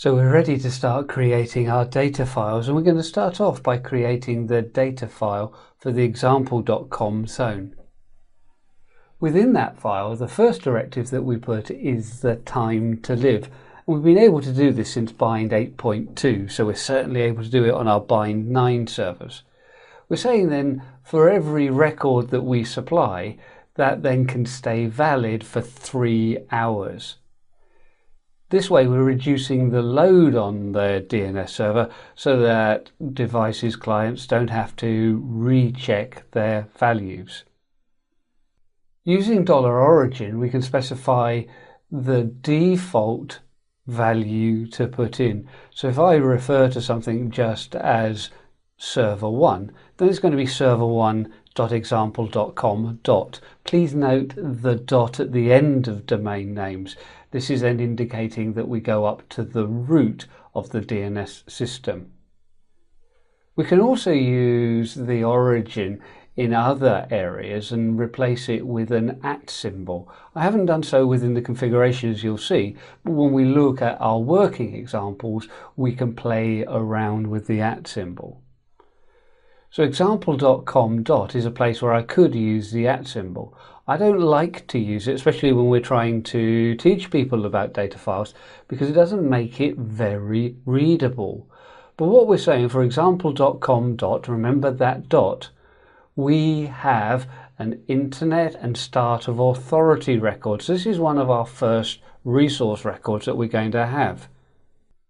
So we're ready to start creating our data files, and we're going to start off by creating the data file for the example.com zone. Within that file, the first directive that we put is the time to live. And we've been able to do this since bind 8.2, so we're certainly able to do it on our bind 9 servers. We're saying then for every record that we supply, that then can stay valid for 3 hours. This way we're reducing the load on the DNS server so that devices, clients don't have to recheck their values. Using $origin, we can specify the default value to put in. So if I refer to something just as server1, then it's going to be server1.example.com. Please note the dot at the end of domain names. This is then indicating that we go up to the root of the DNS system. We can also use the origin in other areas and replace it with an @ symbol. I haven't done so within the configuration, as you'll see, but when we look at our working examples, we can play around with the @ symbol. So example.com is a place where I could use the @ symbol. I don't like to use it, especially when we're trying to teach people about data files, because it doesn't make it very readable. But what we're saying for example.com, remember that dot, we have an internet and start of authority records. This is one of our first resource records that we're going to have.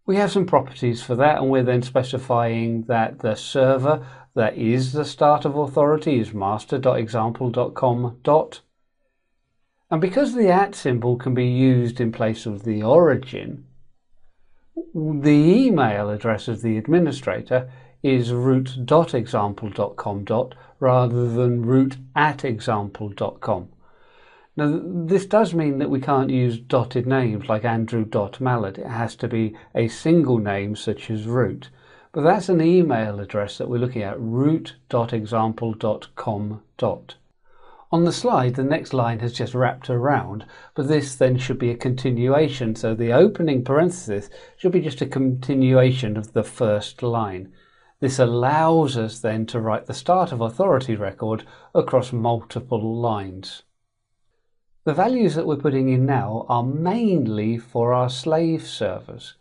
We have some properties for that, and we're then specifying that the server that is the start of authority is master.example.com. And because the @ symbol can be used in place of the origin, the email address of the administrator is root.example.com rather than root@example.com. Now, this does mean that we can't use dotted names like Andrew.mallet. It has to be a single name such as root. But that's an email address that we're looking at, root.example.com. On the slide, the next line has just wrapped around, but this then should be a continuation. So the opening parenthesis should be just a continuation of the first line. This allows us then to write the start of authority record across multiple lines. The values that we're putting in now are mainly for our slave servers.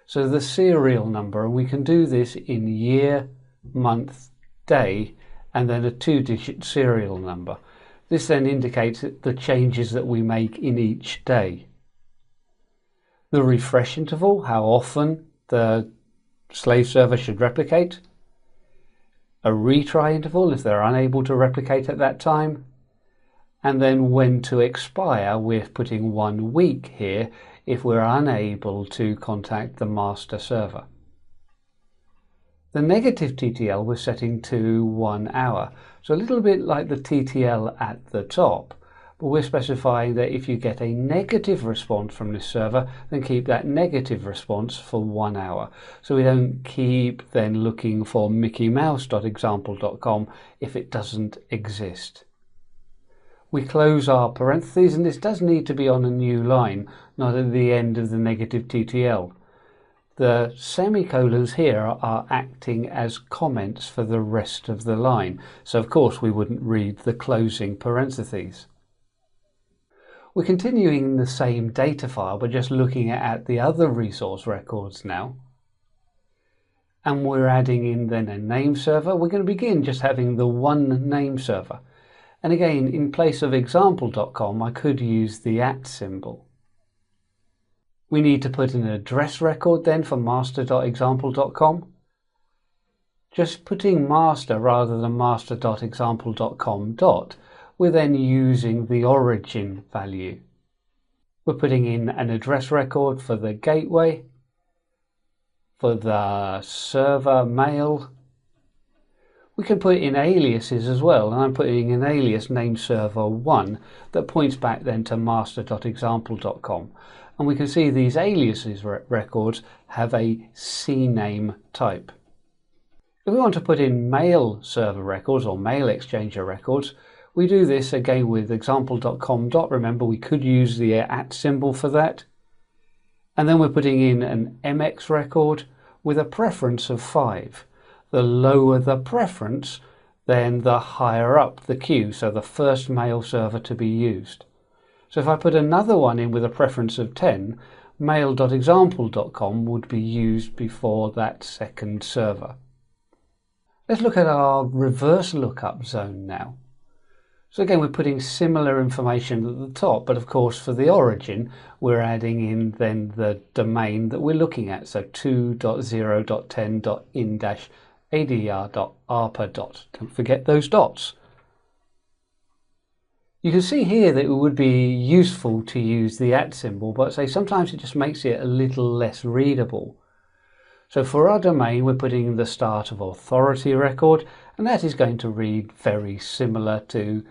So the serial number, and we can do this in year, month, day, and then a 2-digit serial number. This then indicates the changes that we make in each day. The refresh interval, how often the slave server should replicate. A retry interval if they're unable to replicate at that time. And then when to expire, we're putting 1 week here if we're unable to contact the master server. The negative TTL we're setting to 1 hour. So a little bit like the TTL at the top, but we're specifying that if you get a negative response from this server, then keep that negative response for 1 hour. So we don't keep then looking for mickeymouse.example.com if it doesn't exist. We close our parentheses, and this does need to be on a new line, not at the end of the negative TTL. The semicolons here are acting as comments for the rest of the line, so of course we wouldn't read the closing parentheses. We're continuing in the same data file, but just looking at the other resource records now. And we're adding in then a name server. We're going to begin just having the one name server. And again, in place of example.com, I could use the @ symbol. We need to put an address record then for master.example.com. Just putting master rather than master.example.com. We're then using the origin value. We're putting in an address record for the gateway, for the server mail. We can put in aliases as well, and I'm putting an alias named server1 that points back then to master.example.com. And we can see these aliases records have a CNAME type. If we want to put in mail server records or mail exchanger records, we do this again with example.com. Remember, we could use the @ symbol for that. And then we're putting in an MX record with a preference of 5. The lower the preference, then the higher up the queue, so the first mail server to be used. So if I put another one in with a preference of 10, mail.example.com would be used before that second server. Let's look at our reverse lookup zone now. So again, we're putting similar information at the top, but of course for the origin, we're adding in then the domain that we're looking at. So 2.0.10.in-adr.arpa. Don't forget those dots. You can see here that it would be useful to use the @ symbol, but say sometimes it just makes it a little less readable. So for our domain, we're putting in the start of authority record, and that is going to read very similar to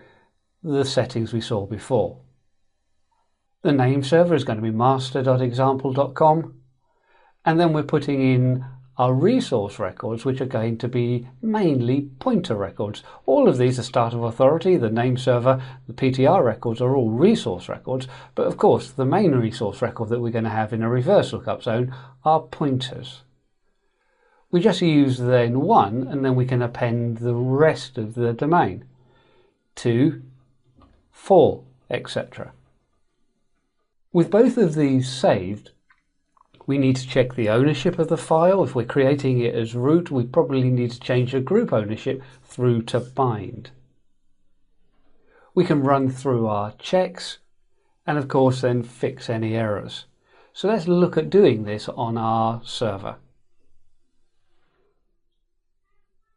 the settings we saw before. The name server is going to be master.example.com, and then we're putting in our resource records, which are going to be mainly pointer records. All of these are start of authority, the name server, the PTR records are all resource records, but of course the main resource record that we're going to have in a reverse lookup zone are pointers. We just use then one, and then we can append the rest of the domain. 2, 4, etc. With both of these saved, we need to check the ownership of the file. If we're creating it as root, we probably need to change the group ownership through to bind. We can run through our checks and of course then fix any errors. So let's look at doing this on our server.